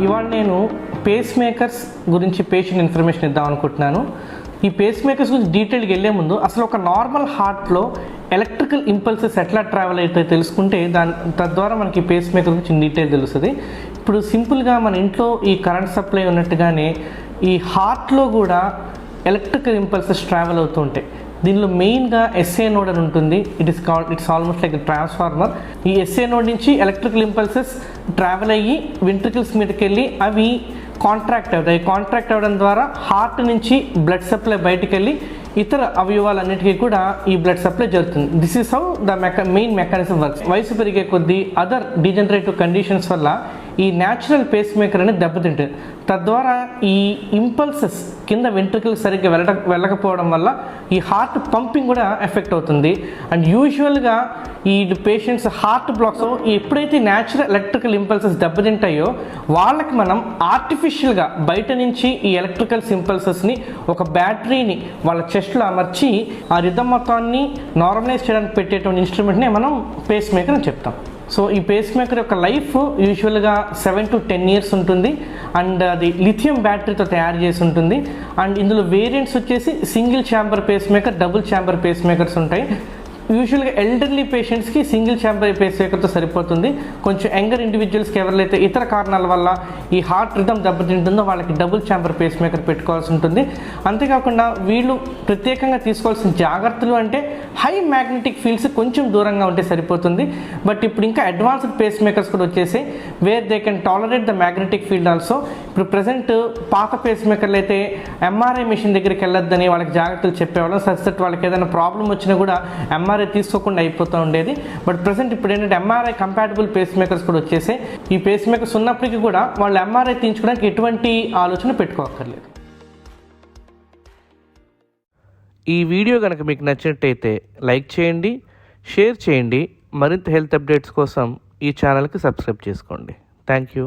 ఇవాళ నేను face makers గురించి పేషెంట్ ఇన్ఫర్మేషన్ ఇద్దాం అనుకుంటున్నాను. ఈ పేస్ మేకర్స్ గురించి డీటెయిల్గా వెళ్ళే ముందు అసలు ఒక నార్మల్ హార్ట్లో ఎలక్ట్రికల్ ఇంపల్సెస్ ఎట్లా ట్రావెల్ అవుతాయో తెలుసుకుంటే తద్వారా మనకి పేస్ మేకర్ గురించి డీటెయిల్ తెలుస్తుంది. ఇప్పుడు సింపుల్గా మన ఇంట్లో ఈ కరెంట్ సప్లై ఉన్నట్టుగానే ఈ హార్ట్లో కూడా ఎలక్ట్రికల్ ఇంపల్సెస్ ట్రావెల్ అవుతూ ఉంటాయి. దీనిలో మెయిన్గా ఎస్ఏ నోడ్ అని ఉంటుంది. It's almost like transformer. ఈ ఎస్ఏ నోడ్ నుంచి ఎలక్ట్రికల్ ఇంపల్సెస్ ట్రావెల్ అయ్యి వెంట్రికల్స్ మీదకి వెళ్ళి అవి కాంట్రాక్ట్ అవుతాయి. కాంట్రాక్ట్ అవ్వడం ద్వారా హార్ట్ నుంచి బ్లడ్ సప్లై బయటికి వెళ్ళి ఇతర అవయవాలన్నిటికీ కూడా ఈ బ్లడ్ సప్లై జరుగుతుంది. This is how the main mechanism works. వయసు పెరిగే కొద్దీ అదర్ డిజనరేటివ్ కండిషన్స్ వల్ల ఈ న్యాచురల్ పేస్ మేకర్ అనేది దెబ్బతింటుంది. తద్వారా ఈ ఇంపల్సెస్ కింద వెంట్రికల్ సరిగ్గా వెళ్ళకపోవడం వల్ల ఈ హార్ట్ పంపింగ్ కూడా ఎఫెక్ట్ అవుతుంది. అండ్ యూజువల్గా ఈ పేషెంట్స్ హార్ట్ బ్లాక్స్ ఎప్పుడైతే న్యాచురల్ ఎలక్ట్రికల్ ఇంపల్సెస్ దెబ్బతింటాయో వాళ్ళకి మనం ఆర్టిఫిషియల్గా బయట నుంచి ఈ ఎలక్ట్రికల్ ఇంపల్సెస్ని ఒక బ్యాటరీని వాళ్ళ చెస్ట్లో అమర్చి ఆ రిథమ్ మొత్తాన్ని నార్మలైజ్ చేయడానికి పెట్టేటువంటి ఇన్స్ట్రుమెంట్ని మనం పేస్ మేకర్ అని చెప్తాం. సో ఈ పేస్ మేకర్ యొక్క లైఫ్ యూజువల్గా 7 to 10 years ఉంటుంది. అండ్ అది లిథియం బ్యాటరీతో తయారు చేసి ఉంటుంది. అండ్ ఇందులో వేరియంట్స్ వచ్చేసి single chamber pacemaker, double chamber pacemakers ఉంటాయి. యూజువల్గా ఎల్డర్లీ పేషెంట్స్కి సింగిల్ ఛాంబర్ పేస్ మేకర్తో సరిపోతుంది. కొంచెం యంగర్ ఇండివిజువల్స్కి ఎవరైతే ఇతర కారణాల వల్ల ఈ హార్ట్ రిథమ్ దెబ్బతింటుందో వాళ్ళకి డబుల్ ఛాంబర్ పేస్ మేకర్ పెట్టుకోవాల్సి ఉంటుంది. అంతేకాకుండా వీళ్ళు ప్రత్యేకంగా తీసుకోవాల్సిన జాగ్రత్తలు అంటే హై మ్యాగ్నెటిక్ ఫీల్డ్స్ కొంచెం దూరంగా ఉంటే సరిపోతుంది. బట్ ఇప్పుడు ఇంకా అడ్వాన్స్డ్ పేస్ మేకర్స్ కూడా వచ్చేసాయి where they can tolerate the magnetic field also. ఇప్పుడు ప్రజెంట్ పాత పేస్ మేకర్లు అయితే ఎంఆర్ఐ మిషన్ దగ్గరికి వెళ్ళొద్దని వాళ్ళకి జాగ్రత్తలు చెప్పేవాళ్ళం. సచ్ వాళ్ళకి ఏదైనా ప్రాబ్లం వచ్చినా కూడా ఎంఆర్ఐ తీసుకోకుండా అయిపోతూ ఉండేది. బట్ ప్రజెంట్ ఇప్పుడు ఏంటంటే ఎంఆర్ఐ కంపాటబుల్ పేస్ మేకర్స్ కూడా వచ్చేసాయి. ఈ పేస్ మేకర్స్ ఉన్నప్పటికీ కూడా వాళ్ళు ఎంఆర్ఐ తీయించుకోవడానికి ఎటువంటి ఆలోచన పెట్టుకోక్కర్లేదు. ఈ వీడియో కనుక మీకు నచ్చినట్టయితే లైక్ చేయండి, షేర్ చేయండి. మరింత హెల్త్ అప్డేట్స్ కోసం ఈ ఛానల్కి సబ్స్క్రైబ్ చేసుకోండి. Thank you.